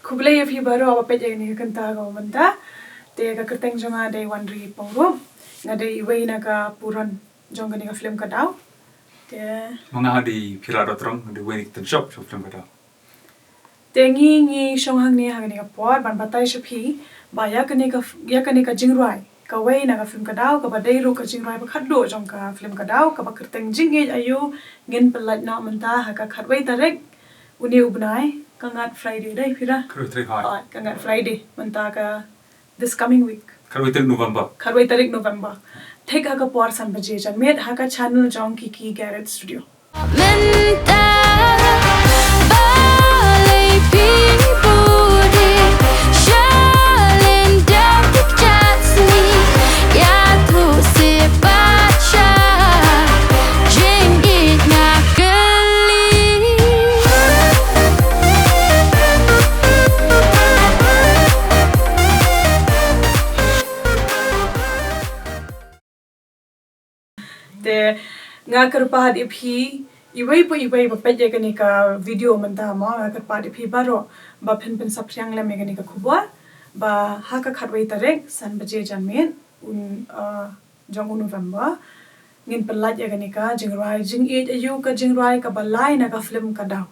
Kublai Phi baru apa pejak ni kenta kau benda. Te ka kerteng jonga day Wanri pauro. Nga day iway na ka puron jong ka film ka daw. Te mga di Phira dotrong di way ten shop film ka daw. Te ngi shong hang ni hang ni ka por ban batay shapi ba ya ka ni ka jingrai. Ka way na ka film ka daw ka ba day ro ka jingrai ba khadlo jong ka film ka daw ka ba kerteng Jingieid ayo ngin pelat na menta ha ka khatway tarek uni ubnai kangat Friday day Phira. Kangat Friday menta ka this coming week. Karway November. Karway tarik November. Take ha ka por san baje jan met ha ka channel jong Kiki Garrett Studio. Te nga kerpahat iphi iway ba pejya kani ka video menta mo nga kerpahat iphi baro ba pen sapryang la megani ka khubwa ba ha ka khatway tarek san baje jan met jong November ngin pelat ya kani ka jingrai Jingieid ayu ka jingrai ka balai na ka film ka daw